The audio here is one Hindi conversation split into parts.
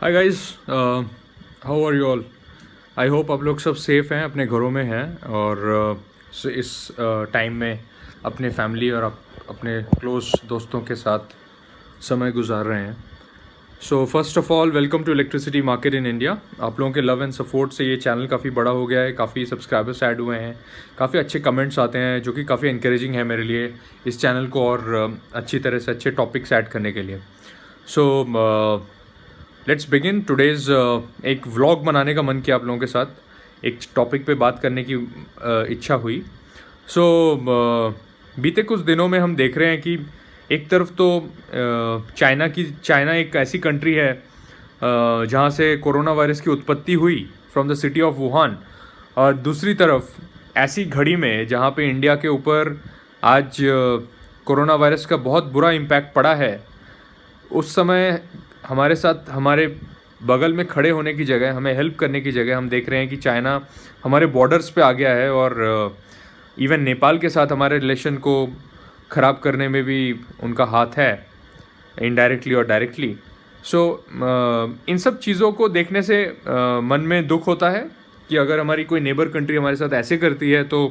Hi guys, how are you all. I hope आप लोग सब सेफ़ हैं, अपने घरों में हैं और इस टाइम में अपने फैमिली और अपने क्लोज दोस्तों के साथ समय गुजार रहे हैं। So first of all welcome to electricity market in India. आप लोगों के लव एंड सपोर्ट से ये चैनल काफ़ी बड़ा हो गया है, काफ़ी सब्सक्राइबर्स ऐड हुए हैं, काफ़ी अच्छे कमेंट्स आते हैं जो कि काफ़ी इंकरेजिंग है मेरे लिए इस चैनल को और अच्छी तरह से अच्छे टॉपिक्स ऐड करने के लिए। So let's begin today's. एक व्लॉग बनाने का मन किया आप लोगों के साथ, एक टॉपिक पे बात करने की इच्छा हुई। सो बीते कुछ दिनों में हम देख रहे हैं कि एक तरफ तो चाइना एक ऐसी कंट्री है जहाँ से कोरोना वायरस की उत्पत्ति हुई from the city of Wuhan, और दूसरी तरफ ऐसी घड़ी में जहाँ पे इंडिया के ऊपर आज कोरोना वायरस का बहुत बुरा इम्पैक्ट पड़ा है, उस समय हमारे साथ हमारे बगल में खड़े होने की जगह, हमें हेल्प करने की जगह हम देख रहे हैं कि चाइना हमारे बॉर्डर्स पे आ गया है और इवन नेपाल के साथ हमारे रिलेशन को ख़राब करने में भी उनका हाथ है, इनडायरेक्टली और डायरेक्टली। सो इन सब चीज़ों को देखने से मन में दुख होता है कि अगर हमारी कोई नेबर कंट्री हमारे साथ ऐसे करती है तो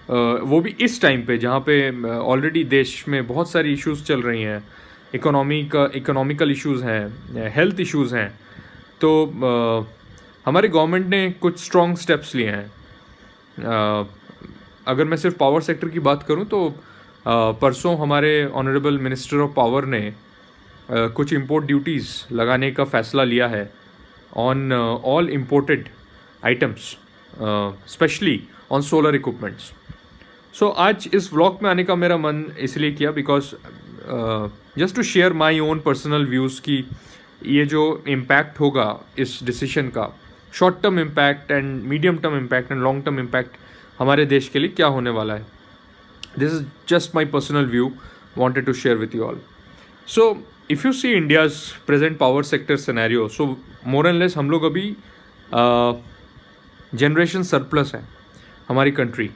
वो भी इस टाइम पे जहाँ पे ऑलरेडी देश में बहुत सारी इश्यूज़ चल रही हैं, इकोनॉमिकल इश्यूज़ हैं, हेल्थ इश्यूज़ हैं, तो हमारे गवर्नमेंट ने कुछ स्ट्रॉन्ग स्टेप्स लिए हैं। अगर मैं सिर्फ पावर सेक्टर की बात करूं तो परसों हमारे ऑनरेबल मिनिस्टर ऑफ पावर ने कुछ इंपोर्ट ड्यूटीज़ लगाने का फ़ैसला लिया है on all imported items, specially on solar equipments. So आज इस व्लॉग में आने का मेरा मन इसलिए किया because just to share my own personal views कि ये जो इम्पैक्ट होगा इस डिसीजन का, short term impact and medium term impact and long term impact हमारे देश के लिए क्या होने वाला है। This is just my personal view wanted to share with you all. So if you see India's present power sector scenario, so more and less हम लोग अभी जनरेशन सरप्लस है हमारी कंट्री,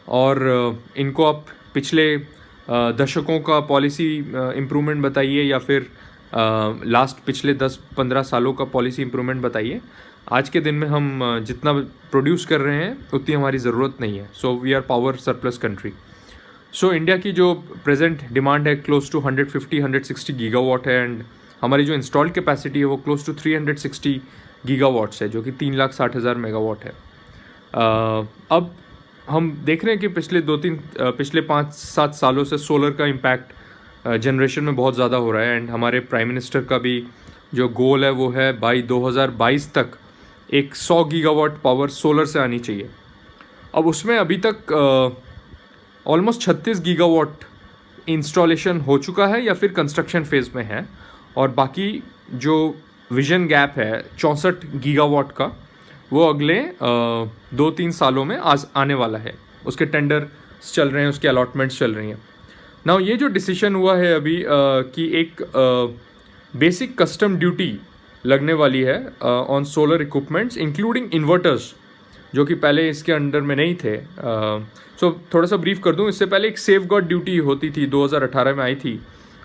और इनको आप पिछले दशकों का पॉलिसी इम्प्रूवमेंट बताइए या फिर लास्ट पिछले 10-15 सालों का पॉलिसी इम्प्रूवमेंट बताइए। आज के दिन में हम जितना प्रोड्यूस कर रहे हैं उतनी हमारी ज़रूरत नहीं है। So we are power surplus country. So India की जो प्रेजेंट डिमांड है क्लोज टू 150-160 गीगावाट है, एंड हमारी जो इंस्टॉल्ड कैपेसिटी है वो क्लोज टू 360 गीगावाट्स है, जो कि 3,60,000 मेगावाट है। अब हम देख रहे हैं कि पिछले 5-7 सालों से सोलर का इम्पैक्ट जनरेशन में बहुत ज़्यादा हो रहा है, एंड हमारे प्राइम मिनिस्टर का भी जो गोल है वो है बाई 2022 तक एक 100 गीगावाट पावर सोलर से आनी चाहिए। अब उसमें अभी तक ऑलमोस्ट 36 गीगावाट इंस्टॉलेशन हो चुका है या फिर कंस्ट्रक्शन फेज़ में है, और बाकी जो विजन गैप है 64 गीगावाट का वो अगले 2-3 सालों में आने वाला है। उसके टेंडर चल रहे हैं, उसके अलॉटमेंट्स चल रही हैं। नाउ ये जो डिसीजन हुआ है अभी कि एक बेसिक कस्टम ड्यूटी लगने वाली है on solar equipments including inverters, जो कि पहले इसके अंडर में नहीं थे। सो थोड़ा सा ब्रीफ कर दूं, इससे पहले एक सेफ गार्ड ड्यूटी होती थी, 2018 में आई थी,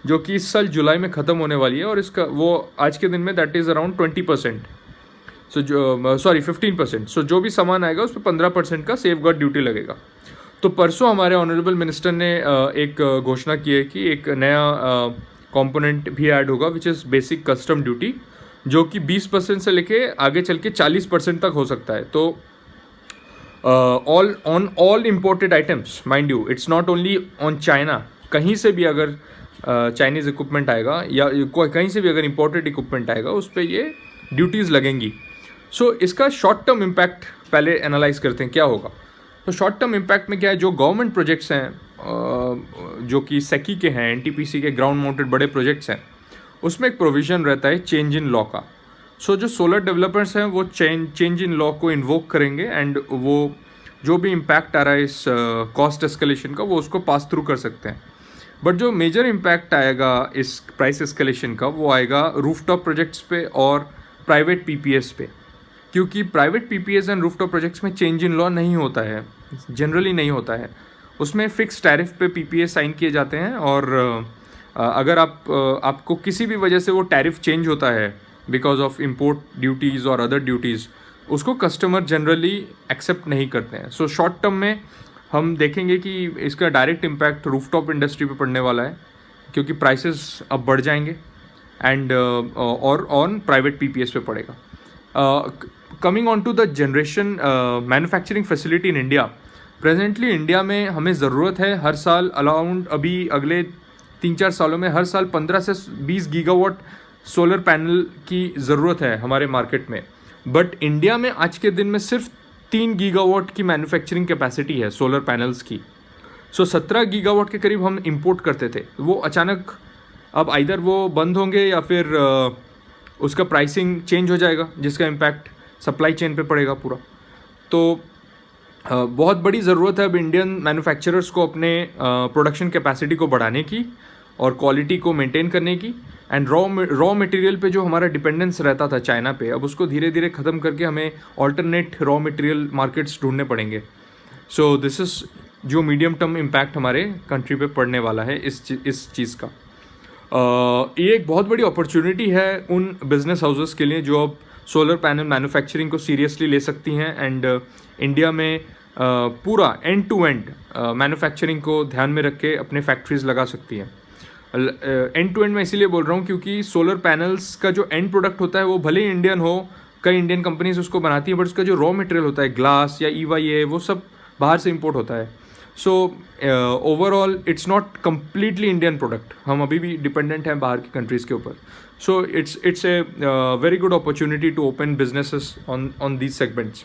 जो कि इस साल जुलाई में ख़त्म होने वाली है, और इसका वो आज के दिन में दैट इज़ अराउंड 20%। सो 15%। सो जो भी सामान आएगा उस पर 15% का सेफ गार्ड ड्यूटी लगेगा। तो परसों हमारे ऑनरेबल मिनिस्टर ने एक घोषणा की है कि एक नया कंपोनेंट भी ऐड होगा which is basic custom duty, जो कि 20% से लेके आगे चल के 40% तक हो सकता है। तो all imported items, mind you, it's not only on China, कहीं से भी अगर चाइनीज़ इक्विपमेंट आएगा या कहीं से भी अगर इम्पोर्टेड इक्विपमेंट आएगा उस पर ये ड्यूटीज़ लगेंगी। सो इसका शॉर्ट टर्म इम्पैक्ट पहले एनालाइज करते हैं क्या होगा। तो शॉर्ट टर्म इम्पैक्ट में क्या है, जो गवर्नमेंट प्रोजेक्ट्स हैं जो कि सेकी के हैं, एनटीपीसी के ग्राउंड माउंटेड बड़े प्रोजेक्ट्स हैं, उसमें एक प्रोविज़न रहता है चेंज इन लॉ का। सो जो सोलर डेवलपर्स हैं वो चेंज इन लॉ को इन्वोक करेंगे, एंड वो जो भी इम्पैक्ट आ रहा है इस कॉस्ट एस्केलेशन का वो उसको पास थ्रू कर सकते हैं। बट जो मेजर इम्पैक्ट आएगा इस प्राइस एस्केलेशन का वो आएगा रूफटॉप प्रोजेक्ट्स पे और प्राइवेट पीपीएस पे, क्योंकि private PPS and rooftop projects में चेंज इन लॉ नहीं होता है, जनरली नहीं होता है। उसमें फ़िक्स टैरिफ पे पीपीएस साइन किए जाते हैं, और अगर आपको किसी भी वजह से वो टैरिफ चेंज होता है बिकॉज ऑफ इम्पोर्ट ड्यूटीज़ और अदर ड्यूटीज़, उसको कस्टमर जनरली एक्सेप्ट नहीं करते हैं. सो शॉर्ट टर्म में हम देखेंगे कि इसका डायरेक्ट इम्पैक्ट रूफटॉप इंडस्ट्री पे पड़ने वाला है, क्योंकि प्राइसेस अब बढ़ जाएंगे एंड और ऑन प्राइवेट पीपीएस पे पड़ेगा. Coming on to the generation manufacturing facility in India. Presently India में हमें ज़रूरत है हर साल अराउंड, अभी अगले 3-4 सालों में हर साल 15 से 20 गीगावाट सोलर पैनल की ज़रूरत है हमारे मार्केट में. बट इंडिया में आज के दिन में सिर्फ 3 गीगावाट की मैन्युफैक्चरिंग कैपेसिटी है सोलर पैनल्स की. सो 17 गीगावाट के करीब हम इंपोर्ट करते थे. वो अचानक अब आइदर वो बंद होंगे या फिर उसका प्राइसिंग चेंज हो जाएगा, जिसका इम्पैक्ट सप्लाई चेन पे पड़ेगा पूरा. तो बहुत बड़ी ज़रूरत है अब इंडियन मैन्युफैक्चरर्स को अपने प्रोडक्शन कैपेसिटी को बढ़ाने की और क्वालिटी को मेंटेन करने की. एंड रॉ मटेरियल पे जो हमारा डिपेंडेंस रहता था चाइना पे, अब उसको धीरे धीरे ख़त्म करके हमें ऑल्टरनेट रॉ मटेरियल मार्केट्स ढूंढने पड़ेंगे. सो दिस इज़ जो मीडियम टर्म इम्पैक्ट हमारे कंट्री पे पड़ने वाला है इस चीज़ का. ये एक बहुत बड़ी अपॉर्चुनिटी है उन बिजनेस हाउसेस के लिए जो अब सोलर पैनल मैन्युफैक्चरिंग को सीरियसली ले सकती हैं एंड इंडिया में पूरा एंड टू एंड मैन्युफैक्चरिंग को ध्यान में रख के अपने फैक्ट्रीज लगा सकती हैं. एंड टू एंड मैं इसीलिए बोल रहा हूँ क्योंकि सोलर पैनल्स का जो एंड प्रोडक्ट होता है वो भले ही इंडियन हो, कई इंडियन कंपनीज उसको बनाती हैं, बट उसका जो रॉ मटेरियल होता है ग्लास या EYA वो सब बाहर से इंपोर्ट होता है. So overall it's not completely Indian product, हम अभी भी डिपेंडेंट हैं बाहर की कंट्रीज़ के ऊपर. So it's a very good opportunity to open businesses on these segments.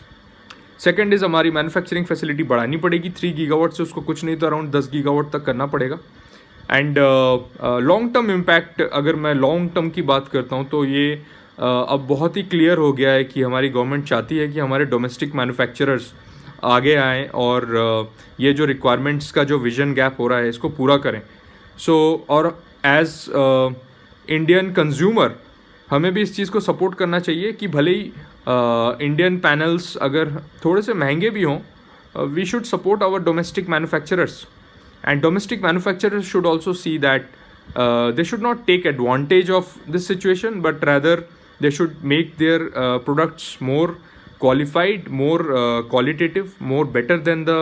Second is हमारी मैन्युफैक्चरिंग फैसिलिटी बढ़ानी पड़ेगी. 3 गीगावाट से उसको कुछ नहीं तो अराउंड 10 गीगावाट तक करना पड़ेगा. एंड लॉन्ग टर्म इम्पैक्ट, अगर मैं लॉन्ग टर्म की बात करता हूँ तो ये अब बहुत ही क्लियर हो गया है कि हमारी गवर्नमेंट चाहती है कि हमारे डोमेस्टिक मैन्युफैक्चरर्स आगे आएँ और ये जो रिक्वायरमेंट्स का जो विजन गैप हो रहा है इसको पूरा करें. सो और एज इंडियन कंज्यूमर हमें भी इस चीज़ को सपोर्ट करना चाहिए कि भले ही इंडियन पैनल्स अगर थोड़े से महंगे भी हों, we should support our domestic manufacturers. And domestic manufacturers should also see that they should not take advantage of this situation, but rather they should make their products more qualified, more qualitative, more better than the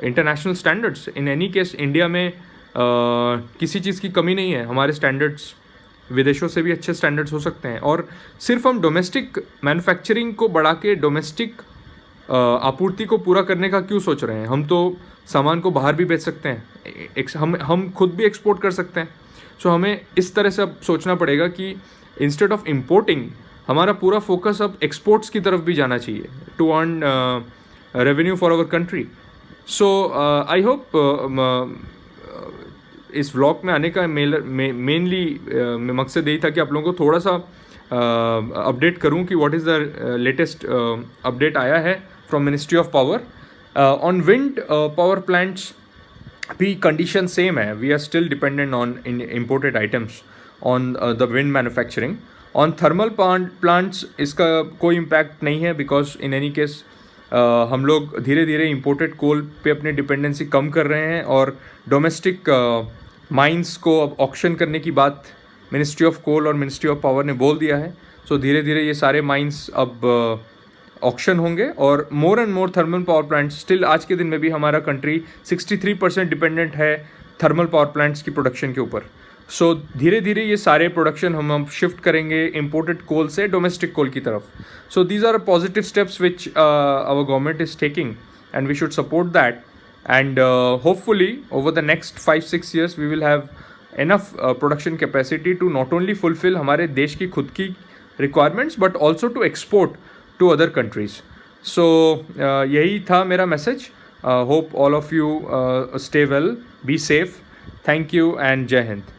international standards. In any case, India में किसी चीज़ की कमी नहीं है. हमारे स्टैंडर्ड्स विदेशों से भी अच्छे स्टैंडर्ड्स हो सकते हैं. और सिर्फ हम डोमेस्टिक मैन्युफैक्चरिंग को बढ़ा के डोमेस्टिक आपूर्ति को पूरा करने का क्यों सोच रहे हैं? हम तो सामान को बाहर भी बेच सकते हैं, हम खुद भी एक्सपोर्ट कर सकते हैं. सो हमें इस तरह से अब सोचना पड़ेगा कि इंस्टेड ऑफ इम्पोर्टिंग हमारा पूरा फोकस अब एक्सपोर्ट्स की तरफ भी जाना चाहिए to earn revenue for our country. So I hope इस व्लॉग में आने का मेनली मकसद यही था कि आप लोगों को थोड़ा सा अपडेट करूं कि what is the latest update आया है from ministry of power. On wind power plants भी कंडीशन सेम है. We are still dependent on imported items on the wind manufacturing. On thermal plants इसका कोई इम्पैक्ट नहीं है, बिकॉज इन एनी केस हम लोग धीरे धीरे इम्पोर्टेड कोल पे अपनी डिपेंडेंसी कम कर रहे हैं और डोमेस्टिक माइंस को अब ऑक्शन करने की बात मिनिस्ट्री ऑफ कोल और मिनिस्ट्री ऑफ पावर ने बोल दिया है. सो धीरे धीरे ये सारे माइंस अब ऑक्शन होंगे और more and more thermal power plants. Still आज के दिन में भी हमारा कंट्री 63% डिपेंडेंट है थर्मल पावर प्लांट्स की प्रोडक्शन के ऊपर. सो धीरे धीरे ये सारे प्रोडक्शन हम शिफ्ट करेंगे इम्पोर्टेड कोल से डोमेस्टिक कोल की तरफ. So these are positive steps which our government is taking and we should support that. And hopefully over the next 5-6 years we will have enough production capacity to not only fulfill हमारे देश की खुद की requirements but also to export to other countries. So यही था मेरा message. Hope all of you stay well, be safe. Thank you and Jai Hind.